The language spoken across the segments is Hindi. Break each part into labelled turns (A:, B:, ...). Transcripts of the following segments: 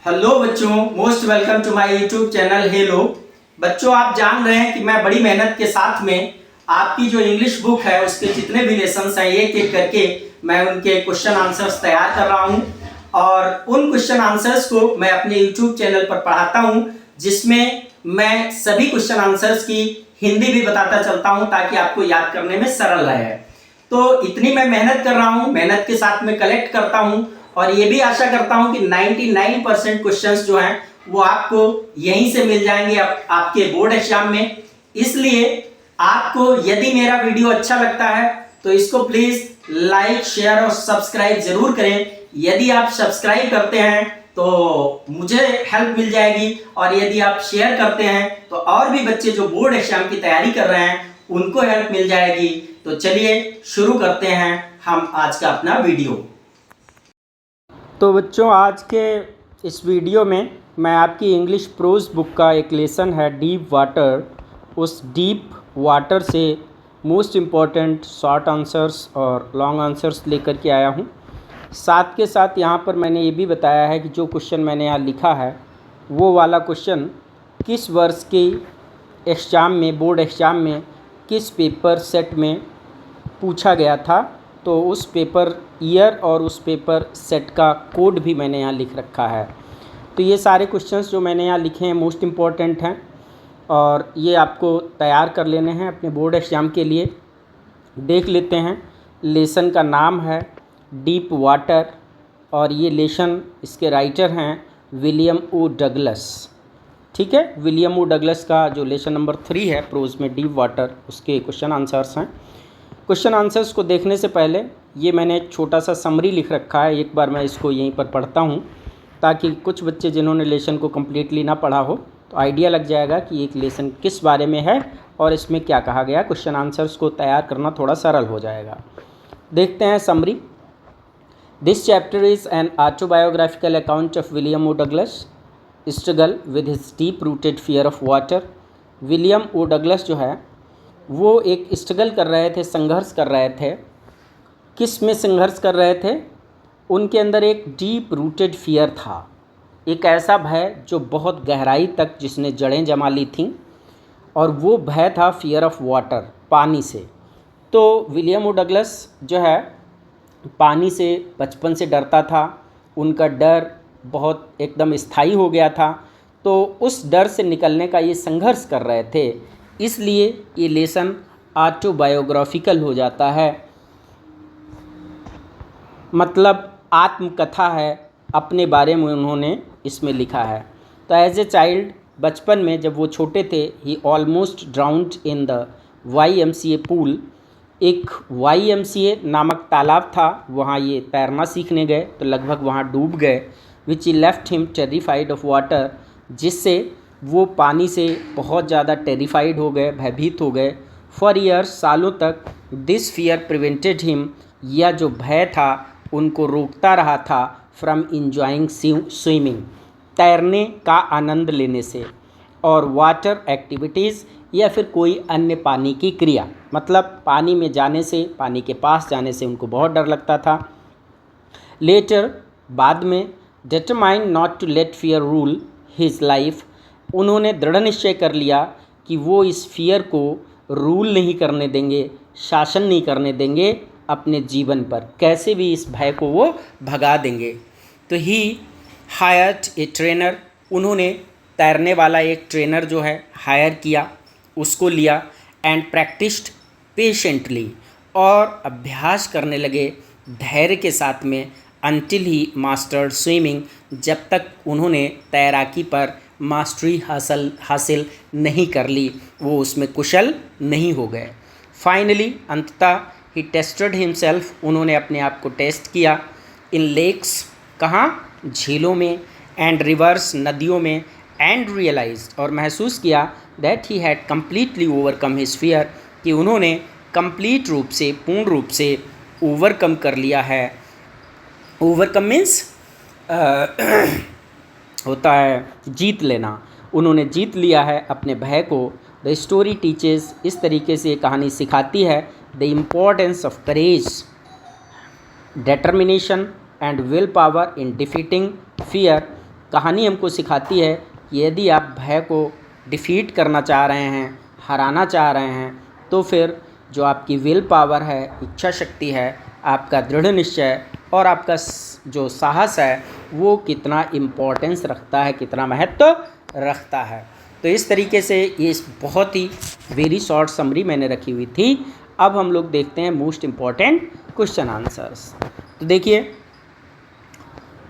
A: हेलो बच्चों, most welcome to my YouTube channel hello. बच्चों, आप जान रहे हैं कि मैं बड़ी मेहनत के साथ में आपकी जो इंग्लिश बुक है उसके जितने भी लेसन्स हैं एक एक करके मैं उनके क्वेश्चन आंसर्स तैयार कर रहा हूं और उन क्वेश्चन आंसर्स को मैं अपने यूट्यूब चैनल पर पढ़ाता हूं, जिसमें मैं सभी क्वेश्चन आंसर्स की हिंदी भी बताता चलता हूं ताकि आपको याद करने में सरल रहे। तो इतनी मैं मेहनत कर रहा हूं, मेहनत के साथ में कलेक्ट करता हूं और ये भी आशा करता हूं कि 99% क्वेश्चंस जो हैं वो आपको यहीं से मिल जाएंगे आपके बोर्ड एग्जाम में। इसलिए आपको यदि मेरा वीडियो अच्छा लगता है तो इसको प्लीज लाइक, शेयर और सब्सक्राइब जरूर करें। यदि आप सब्सक्राइब करते हैं तो मुझे हेल्प मिल जाएगी और यदि आप शेयर करते हैं तो और भी बच्चे जो बोर्ड एग्जाम की तैयारी कर रहे हैं उनको हेल्प मिल जाएगी। तो चलिए शुरू करते हैं हम आज का अपना वीडियो। तो बच्चों, आज के इस वीडियो में मैं आपकी इंग्लिश प्रोज बुक का एक लेसन है डीप वाटर, उस डीप वाटर से मोस्ट इम्पॉर्टेंट शॉर्ट आंसर्स और लॉन्ग आंसर्स लेकर के आया हूँ। साथ के साथ यहाँ पर मैंने ये भी बताया है कि जो क्वेश्चन मैंने यहाँ लिखा है वो वाला क्वेश्चन किस वर्ष के एग्ज़ाम में, बोर्ड एग्ज़ाम में किस पेपर सेट में पूछा गया था। तो उस पेपर ईयर और उस पेपर सेट का कोड भी मैंने यहाँ लिख रखा है। तो ये सारे क्वेश्चंस जो मैंने यहाँ लिखे हैं मोस्ट इम्पॉर्टेंट हैं और ये आपको तैयार कर लेने हैं अपने बोर्ड एग्ज़ाम के लिए। देख लेते हैं। लेसन का नाम है डीप वाटर और ये लेसन इसके राइटर हैं विलियम ओ डगलस। ठीक है, विलियम ओ डगलस का जो लेसन नंबर 3 है प्रोज में डीप वाटर, उसके क्वेश्चन आंसर्स हैं। क्वेश्चन आंसर्स को देखने से पहले ये मैंने एक छोटा सा समरी लिख रखा है, एक बार मैं इसको यहीं पर पढ़ता हूँ ताकि कुछ बच्चे जिन्होंने लेसन को कम्प्लीटली ना पढ़ा हो तो आइडिया लग जाएगा कि एक लेसन किस बारे में है और इसमें क्या कहा गया। क्वेश्चन आंसर्स को तैयार करना थोड़ा सरल हो जाएगा। देखते हैं summary. This chapter is an autobiographical account of William O Douglas struggle with his deep rooted fear of water. William O Douglas जो है वो एक स्ट्रगल कर रहे थे, संघर्ष कर रहे थे। किस में संघर्ष कर रहे थे? उनके अंदर एक डीप रूटेड फियर था, एक ऐसा भय जो बहुत गहराई तक जिसने जड़ें जमा ली थीं, और वो भय था फियर ऑफ वाटर, पानी से। तो विलियम ओ डगलस जो है पानी से बचपन से डरता था, उनका डर बहुत एकदम स्थायी हो गया था। तो उस डर से निकलने का ये संघर्ष कर रहे थे, इसलिए ये लेसन ऑटोबायोग्राफिकल हो जाता है, मतलब आत्मकथा है, अपने बारे में उन्होंने इसमें लिखा है। तो एज ए चाइल्ड, बचपन में जब वो छोटे थे, he almost drowned in the YMCA pool. एक YMCA नामक तालाब था, वहाँ ये तैरना सीखने गए तो लगभग वहाँ डूब गए। Which he left him terrified of water, जिससे वो पानी से बहुत ज़्यादा टेरिफाइड हो गए, भयभीत हो गए। फॉर ईयर्स, सालों तक, दिस फियर प्रिवेंटेड हिम, यह जो भय था उनको रोकता रहा था फ्रॉम इंजॉइंग स्विमिंग, तैरने का आनंद लेने से, और वाटर एक्टिविटीज़ या फिर कोई अन्य पानी की क्रिया, मतलब पानी में जाने से, पानी के पास जाने से उनको बहुत डर लगता था। लेटर, बाद में, determined not to let fear rule his life, उन्होंने दृढ़ निश्चय कर लिया कि वो इस फियर को रूल नहीं करने देंगे, शासन नहीं करने देंगे अपने जीवन पर, कैसे भी इस भय को वो भगा देंगे। तो ही हायर्ड ए ट्रेनर, उन्होंने तैरने वाला एक ट्रेनर जो है हायर किया, उसको लिया। एंड प्रैक्टिस्ड पेशेंटली, और अभ्यास करने लगे धैर्य के साथ में। अनटिल ही मास्टर्ड स्विमिंग, जब तक उन्होंने तैराकी पर मास्टरी हासिल नहीं कर ली, वो उसमें कुशल नहीं हो गए। फाइनली, अंततः, ही टेस्टेड हिमसेल्फ, उन्होंने अपने आप को टेस्ट किया। इन लेक्स, कहाँ? झीलों में। एंड रिवर्स, नदियों में। एंड रियलाइज्ड, और महसूस किया, that he had completely overcome his fear, कि उन्होंने कंप्लीट रूप से, पूर्ण रूप से ओवरकम कर लिया है। ओवरकम मीन्स होता है जीत लेना। उन्होंने जीत लिया है अपने भय को। द स्टोरी टीचेस, इस तरीके से कहानी सिखाती है the importance of courage, determination and willpower in defeating fear, कहानी हमको सिखाती है कि यदि आप भय को डिफीट करना चाह रहे हैं, हराना चाह रहे हैं, तो फिर जो आपकी विल पावर है, इच्छा शक्ति है, आपका दृढ़ निश्चय और आपका जो साहस है वो कितना इम्पोर्टेंस रखता है, कितना महत्व रखता है। तो इस तरीके से ये बहुत ही वेरी शॉर्ट समरी मैंने रखी हुई थी। अब हम लोग देखते हैं मोस्ट इम्पॉर्टेंट क्वेश्चन आंसर्स। तो देखिए,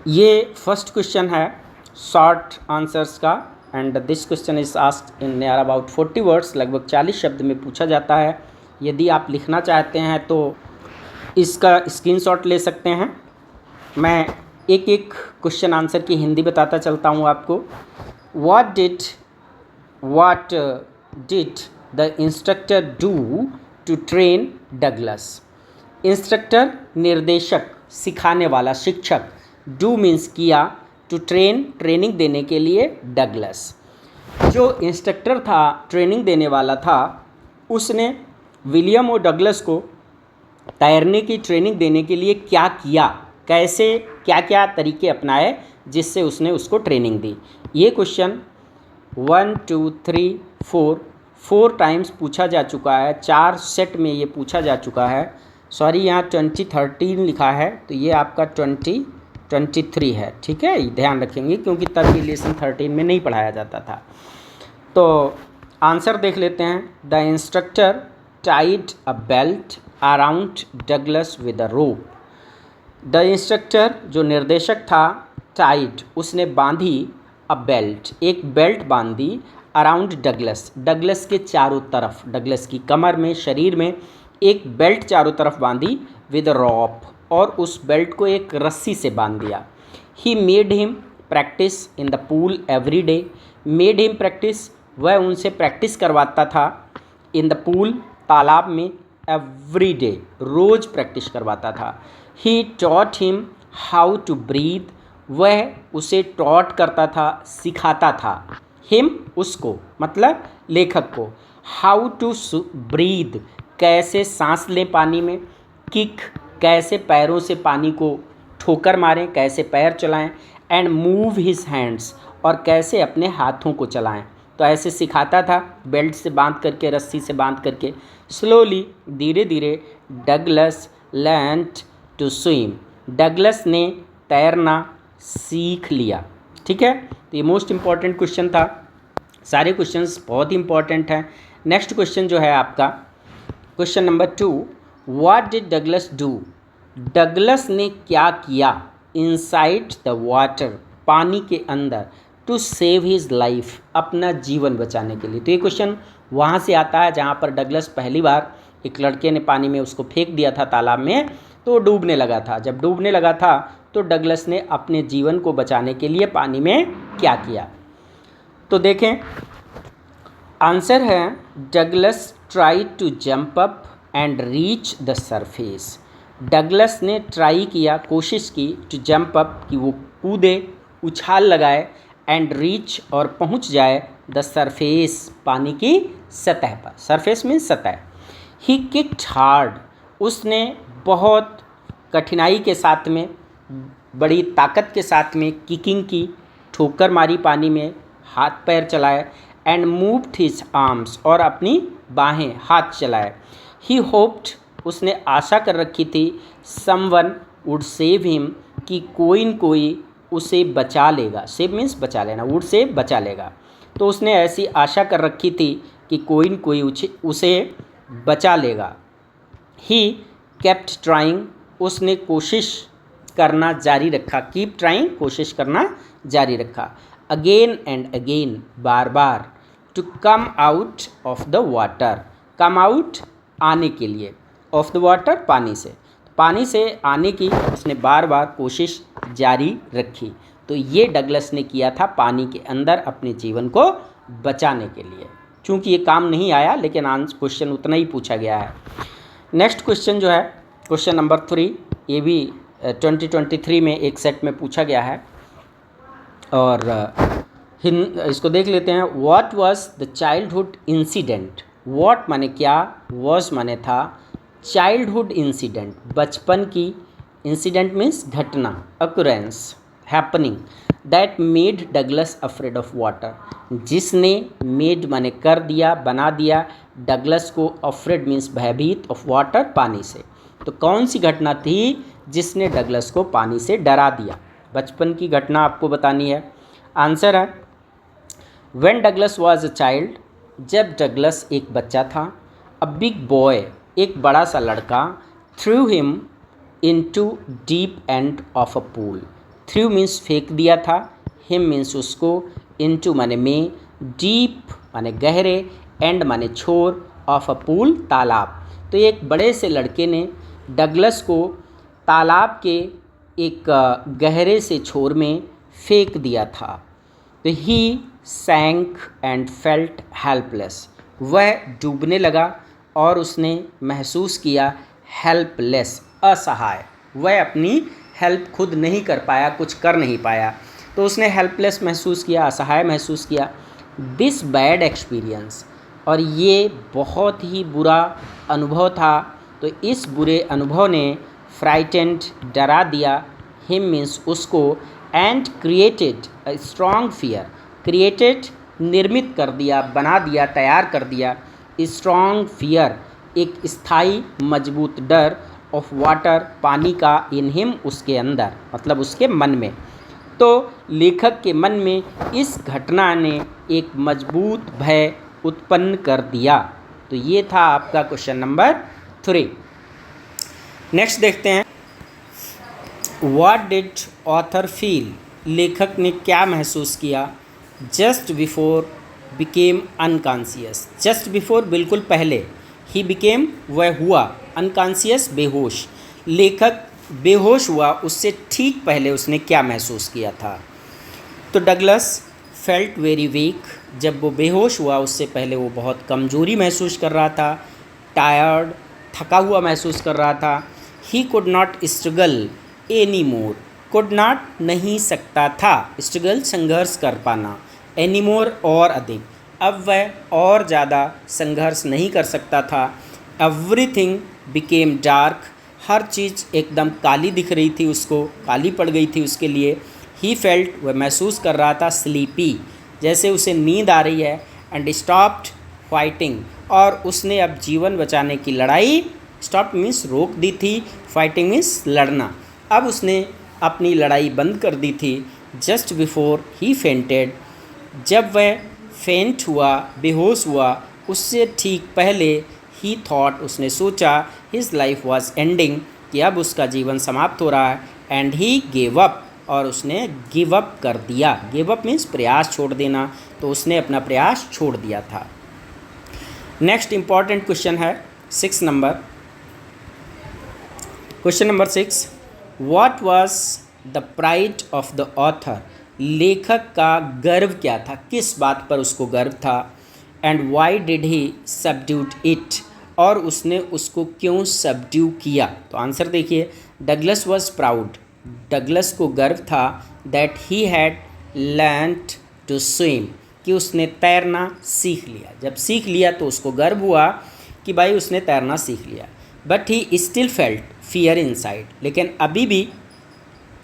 A: ये फर्स्ट क्वेश्चन है शॉर्ट आंसर्स का, and this question is asked in near about 40 words, लगभग 40 शब्द में पूछा जाता है। यदि आप लिखना चाहते हैं तो इसका स्क्रीनशॉट ले सकते हैं। मैं एक एक क्वेश्चन आंसर की हिंदी बताता चलता हूँ आपको। What did the instructor do to train Douglas? Instructor निर्देशक, सिखाने वाला, शिक्षक। डू मीन्स किया, टू ट्रेन ट्रेनिंग देने के लिए डगलस। जो इंस्ट्रक्टर था, ट्रेनिंग देने वाला था, उसने विलियम और डगलस को तैरने की ट्रेनिंग देने के लिए क्या किया, कैसे क्या क्या तरीके अपनाए जिससे उसने उसको ट्रेनिंग दी। ये क्वेश्चन 1 2 3 4 टाइम्स पूछा जा चुका है, 4 सेट में ये पूछा जा चुका है। सॉरी, यहाँ 2013 लिखा है, तो ये आपका 2023 है, ठीक है, ध्यान रखेंगे क्योंकि तब ये लेसन 13 में नहीं पढ़ाया जाता था। तो आंसर देख लेते हैं। The instructor Tide a belt around Douglas with a rope. The instructor, जो निर्देशक था, टाइड, उसने बांधी, अ बेल्ट, एक बेल्ट बांधी, अराउंड डगलस, डगलस के चारों तरफ, डगलस की कमर में, शरीर में एक बेल्ट चारों तरफ बांधी, विद रॉप, और उस बेल्ट को एक रस्सी से बांध दिया। He made him practice in the pool every day. Made him practice, वह उनसे प्रैक्टिस करवाता था, इन द पूल, तालाब में, एवरी डे, रोज़ प्रैक्टिस करवाता था। He taught him how to breathe, वह उसे टॉट करता था, सिखाता था। हिम, उसको, मतलब लेखक को। हाउ टू ब्रीथ, कैसे सांस लें पानी में। किक, कैसे पैरों से पानी को ठोकर मारें, कैसे पैर चलाएं। एंड मूव हिज हैंड्स, और कैसे अपने हाथों को चलाएं। तो ऐसे सिखाता था, बेल्ट से बांध करके, रस्सी से बांध करके। स्लोली, धीरे धीरे, Douglas learned to swim, Douglas ने तैरना सीख लिया। ठीक है, तो ये मोस्ट इम्पॉर्टेंट क्वेश्चन था। सारे क्वेश्चंस बहुत ही इंपॉर्टेंट हैं। नेक्स्ट क्वेश्चन जो है आपका, question number 2, what did Douglas do, Douglas ने क्या किया, इनसाइड द वाटर, पानी के अंदर, टू सेव हिज लाइफ, अपना जीवन बचाने के लिए। तो ये क्वेश्चन वहाँ से आता है जहाँ पर डगलस पहली बार, एक लड़के ने पानी में उसको फेंक दिया था तालाब में, तो डूबने लगा था। जब डूबने लगा था तो डगलस ने अपने जीवन को बचाने के लिए पानी में क्या किया। तो देखें, आंसर है Douglas try to jump up and reach the surface. Douglas ने ट्राई किया, कोशिश की, टू जंप अप, कि वो कूदे, उछाल लगाए, एंड रीच, और पहुंच जाए, द सरफेस, पानी की सतह पर। सरफेस मीन्स सतह। ही किक्ड हार्ड, उसने बहुत कठिनाई के साथ में, बड़ी ताकत के साथ में किकिंग की, ठोकर मारी पानी में, हाथ पैर चलाए। एंड मूव्ड हिज आर्म्स, और अपनी बाहें, हाथ चलाए। ही होप्ड, उसने आशा कर रखी थी, समवन वुड सेव हिम, कि कोई न कोई उसे बचा लेगा। सेव मीन्स बचा लेना, वुड से बचा लेगा। तो उसने ऐसी आशा कर रखी थी कि कोई न कोई उसे बचा लेगा। ही केप्ट ट्राइंग, उसने कोशिश करना जारी रखा। कीप ट्राइंग, कोशिश करना जारी रखा। अगेन एंड अगेन, बार बार। To come out of the water, come out, आने के लिए, ऑफ द वाटर, पानी से, पानी से आने की उसने बार बार कोशिश जारी रखी। तो ये डगलस ने किया था पानी के अंदर अपने जीवन को बचाने के लिए। चूँकि ये काम नहीं आया, लेकिन आंसर क्वेश्चन उतना ही पूछा गया है। नेक्स्ट क्वेश्चन जो है, क्वेश्चन नंबर 3, ये भी 2023 में एक सेट में पूछा गया है, और इसको देख लेते हैं। What was the childhood incident, what माने क्या, वाज माने था, चाइल्डहुड इंसिडेंट, बचपन की, इंसिडेंट मीन्स घटना, occurrence, happening,
B: that made Douglas afraid of water, जिसने मेड माने कर दिया, बना दिया, डगलस को अफ्रेड मीन्स भयभीत, ऑफ वाटर पानी से। तो कौन सी घटना थी जिसने डगलस को पानी से डरा दिया? बचपन की घटना आपको बतानी है। आंसर है when Douglas was a child, जब डगलस एक बच्चा था, अ बिग बॉय, एक बड़ा सा लड़का, through him into deep end of a pool, through means फेंक दिया था, हिम मीन्स उसको, इनटू माने में, डीप माने गहरे, एंड माने छोर, ऑफ अ पूल तालाब। तो एक बड़े से लड़के ने डगलस को तालाब के एक गहरे से छोर में फेंक दिया था। तो ही सैंक एंड फेल्ट हेल्पलेस, वह डूबने लगा और उसने महसूस किया हेल्पलेस, असहाय, वह अपनी हेल्प खुद नहीं कर पाया, कुछ कर नहीं पाया, तो उसने हेल्पलेस महसूस किया, असहाय महसूस किया। दिस बैड एक्सपीरियंस, और ये बहुत ही बुरा अनुभव था, तो इस बुरे अनुभव ने फ्राइटेंड, डरा दिया, हिम मीन्स उसको, and created a strong fear, created निर्मित कर दिया, बना दिया, तैयार कर दिया, स्ट्रॉन्ग फियर एक स्थायी मजबूत डर, ऑफ वाटर पानी का, इन हिम उसके अंदर, मतलब उसके मन में। तो लेखक के मन में इस घटना ने एक मजबूत भय उत्पन्न कर दिया। तो ये था आपका क्वेश्चन नंबर 3। नेक्स्ट देखते हैं, व्हाट डिड ऑथर फील, लेखक ने क्या महसूस किया, just before became unconscious, just before बिल्कुल पहले, ही बिकेम वह हुआ, अनकॉन्शियस बेहोश, लेखक बेहोश हुआ उससे ठीक पहले उसने क्या महसूस किया था। तो डगलस फेल्ट वेरी वीक, जब वो बेहोश हुआ उससे पहले वो बहुत कमज़ोरी महसूस कर रहा था, टायर्ड, थका हुआ महसूस कर रहा था, he could not struggle any more, could not नहीं सकता था, स्ट्रगल संघर्ष कर पाना, एनी मोर और अधिक, अब वह और ज़्यादा संघर्ष नहीं कर सकता था। एवरीथिंग बिकेम डार्क, हर चीज़ एकदम काली दिख रही थी उसको, काली पड़ गई थी उसके लिए। ही फेल्ट, वह महसूस कर रहा था, स्लीपी, जैसे उसे नींद आ रही है, एंड स्टॉप्ड फाइटिंग, और उसने अब जीवन बचाने की लड़ाई, स्टॉप मीन्स रोक दी थी, फाइटिंग मीन्स लड़ना, अब उसने अपनी लड़ाई बंद कर दी थी। जस्ट बिफोर ही फेंटेड, जब वह फेंट हुआ, बेहोश हुआ, उससे ठीक पहले, ही थॉट, उसने सोचा, हिज लाइफ वॉज एंडिंग, कि अब उसका जीवन समाप्त हो रहा है, एंड ही गेव अप, और उसने गिव अप कर दिया। गिव अप मीन्स प्रयास छोड़ देना, तो उसने अपना प्रयास छोड़ दिया था। नेक्स्ट इंपॉर्टेंट क्वेश्चन है 6 number, question number 6, what was the pride of the author, लेखक का गर्व क्या था, किस बात पर उसको गर्व था, and why did he subdued it, और उसने उसको क्यों सबड्यू किया। तो आंसर देखिए, डगलस वॉज प्राउड, डगलस को गर्व था, that he had learned to swim, कि उसने तैरना सीख लिया। जब सीख लिया तो उसको गर्व हुआ कि भाई उसने तैरना सीख लिया। But he still felt fear inside, लेकिन अभी भी,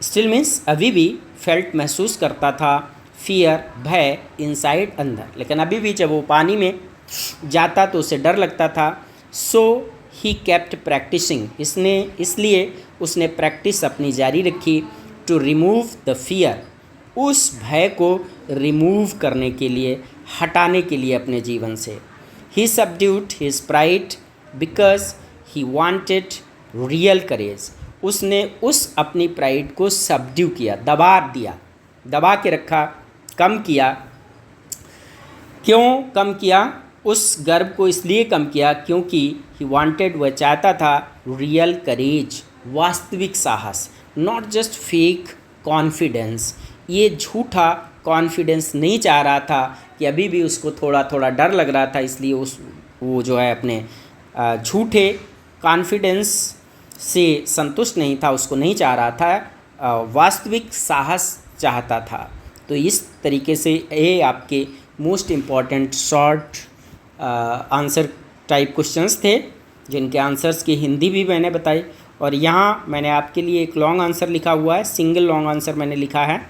B: स्टिल मीन्स अभी भी, फेल्ट महसूस करता था, फियर भय, इनसाइड अंदर, लेकिन अभी भी जब वो पानी में जाता तो उसे डर लगता था। सो ही केप्ट प्रैक्टिसिंग, इसलिए उसने प्रैक्टिस अपनी जारी रखी, टू रिमूव द फियर, उस भय को रिमूव करने के लिए, हटाने के लिए अपने जीवन से। He subdued his pride because he wanted real courage, उसने उस अपनी प्राइड को सबड्यू किया, दबा दिया, दबा के रखा, कम किया। क्यों कम किया? उस गर्व को इसलिए कम किया क्योंकि ही वांटेड, वह चाहता था, रियल करेज, वास्तविक साहस, नॉट जस्ट फेक कॉन्फिडेंस, ये झूठा कॉन्फिडेंस नहीं चाह रहा था, कि अभी भी उसको थोड़ा थोड़ा डर लग रहा था, इसलिए वो जो है अपने झूठे कॉन्फिडेंस से संतुष्ट नहीं था, उसको नहीं चाह रहा था, वास्तविक साहस चाहता था। तो इस तरीके से ये आपके most important short answer type questions थे, जिनके आंसर्स की हिंदी भी मैंने बताई, और यहाँ मैंने आपके लिए एक लॉन्ग आंसर लिखा हुआ है, सिंगल लॉन्ग आंसर मैंने लिखा है,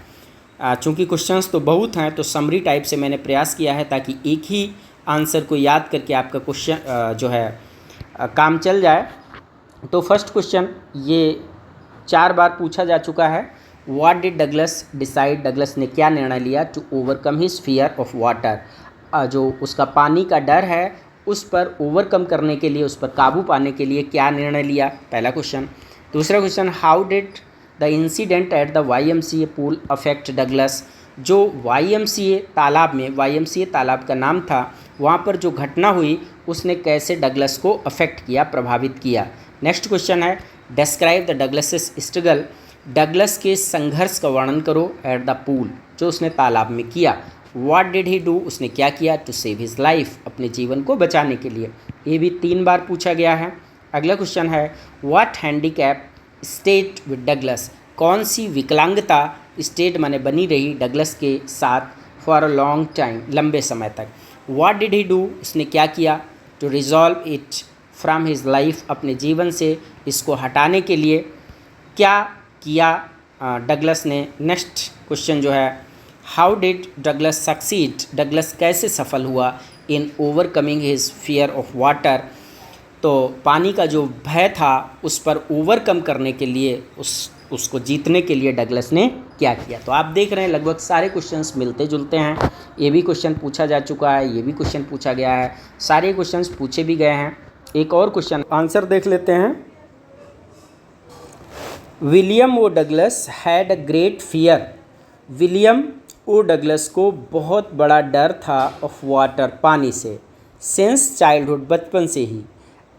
B: चूँकि क्वेश्चंस तो बहुत हैं तो समरी टाइप से मैंने प्रयास किया है ताकि एक ही आंसर को याद करके आपका क्वेश्चन जो है काम चल जाए। तो फर्स्ट क्वेश्चन ये 4 बार पूछा जा चुका है। What did Douglas decide, Douglas ने क्या निर्णय लिया to overcome his fear of water, जो उसका पानी का डर है उस पर ओवरकम करने के लिए, उस पर काबू पाने के लिए क्या निर्णय लिया, पहला क्वेश्चन। दूसरा question, how did the incident at the YMCA pool affect Douglas, जो YMCA तालाब में, YMCA तालाब का नाम था, वहाँ पर जो घटना हुई उसने कैसे डगलस को अफेक्ट किया, प्रभावित किया। नेक्स्ट क्वेश्चन है, describe the Douglas struggle, Douglas के संघर्ष का वर्णन करो एट द पूल, जो उसने तालाब में किया। व्हाट डिड ही डू, उसने क्या किया टू सेव हिज लाइफ, अपने जीवन को बचाने के लिए। ये भी 3 बार पूछा गया है। अगला क्वेश्चन है, what handicap state with Douglas, कौन सी विकलांगता स्टेट माने बनी रही डगलस के साथ फॉर अ लॉन्ग टाइम, लंबे समय तक। व्हाट डिड ही डू, उसने क्या किया to resolve it from his life, अपने जीवन से इसको हटाने के लिए क्या किया डगलस ने। नेक्स्ट क्वेश्चन जो है, how did Douglas succeed, Douglas कैसे सफल हुआ in overcoming his fear of water, तो पानी का जो भय था उस पर ओवरकम करने के लिए, उसको जीतने के लिए डगलस ने क्या किया। तो आप देख रहे हैं लगभग सारे क्वेश्चंस मिलते जुलते हैं। ये भी क्वेश्चन पूछा जा चुका है, ये भी क्वेश्चन पूछा गया है, सारे क्वेश्चंस पूछे भी गए हैं। एक और क्वेश्चन आंसर देख लेते हैं। William O Douglas had a great fear, William O Douglas को बहुत बड़ा डर था ऑफ वाटर, पानी से, सिंस चाइल्डहुड, बचपन से ही।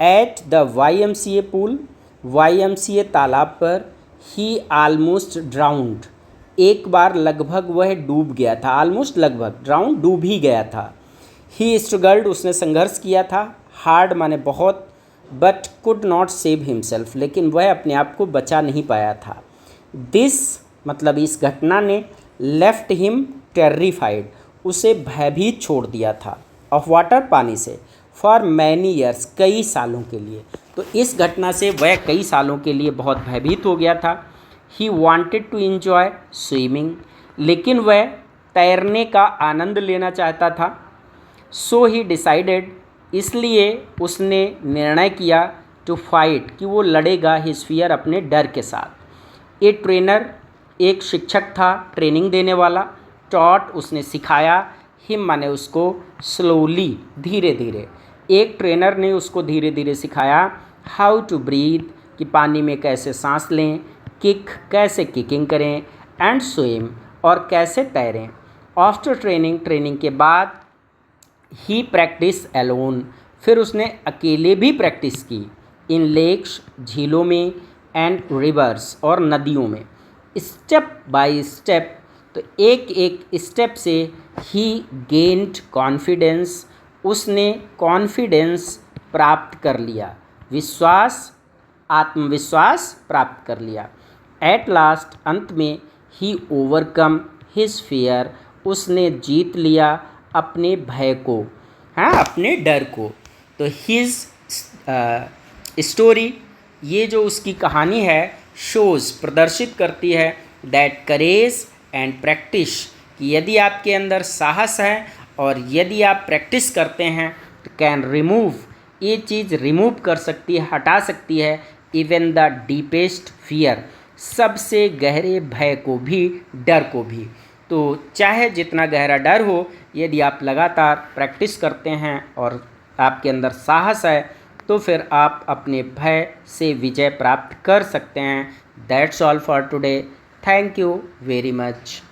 B: At the YMCA pool, YMCA तालाब पर, ही आलमोस्ट ड्राउंड, एक बार लगभग वह डूब गया था, आलमोस्ट लगभग, ड्राउंड डूब ही गया था। ही स्ट्रगल्ड, उसने संघर्ष किया था, हार्ड माने बहुत, but could not save himself, लेकिन वह अपने आप को बचा नहीं पाया था। दिस मतलब इस घटना ने लेफ्ट हिम टेर्रिफाइड, उसे भयभीत छोड़ दिया था, ऑफ वाटर, पानी से, फॉर मैनी ईयर्स, कई सालों के लिए। तो इस घटना से वह कई सालों के लिए बहुत भयभीत हो गया था। He wanted to enjoy swimming, लेकिन वह तैरने का आनंद लेना चाहता था। सो ही डिसाइडेड, इसलिए उसने निर्णय किया टू फाइट, कि वो लड़ेगा हिज फियर, अपने डर के साथ। ए ट्रेनर, एक शिक्षक था, ट्रेनिंग देने वाला, टॉट, उसने सिखाया, हिम माने उसको, स्लोली, धीरे धीरे, एक ट्रेनर ने उसको धीरे धीरे सिखाया, हाउ टू ब्रीथ, कि पानी में कैसे सांस लें, किक, कैसे किकिंग करें, एंड स्विम, और कैसे तैरें। आफ्टर ट्रेनिंग, ट्रेनिंग के बाद, ही प्रैक्टिस एलोन, फिर उसने अकेले भी प्रैक्टिस की, इन लेक्स, झीलों में, एंड रिवर्स, और नदियों में, स्टेप बाय स्टेप, तो एक एक स्टेप से ही गेन्ड कॉन्फिडेंस, उसने कॉन्फिडेंस प्राप्त कर लिया, विश्वास, आत्मविश्वास प्राप्त कर लिया। एट लास्ट, अंत में, ही ओवरकम हिज फियर, उसने जीत लिया अपने भय को, हाँ, अपने डर को। तो हिज स्टोरी, ये जो उसकी कहानी है, शोज़, प्रदर्शित करती है, दैट करेज एंड प्रैक्टिस, कि यदि आपके अंदर साहस है और यदि आप प्रैक्टिस करते हैं तो कैन रिमूव, ये चीज़ रिमूव कर सकती है, हटा सकती है, इवन द डीपेस्ट फियर, सबसे गहरे भय को भी, डर को भी। तो चाहे जितना गहरा डर हो, यदि आप लगातार प्रैक्टिस करते हैं और आपके अंदर साहस है तो फिर आप अपने भय से विजय प्राप्त कर सकते हैं। That's all for today. Thank you very much.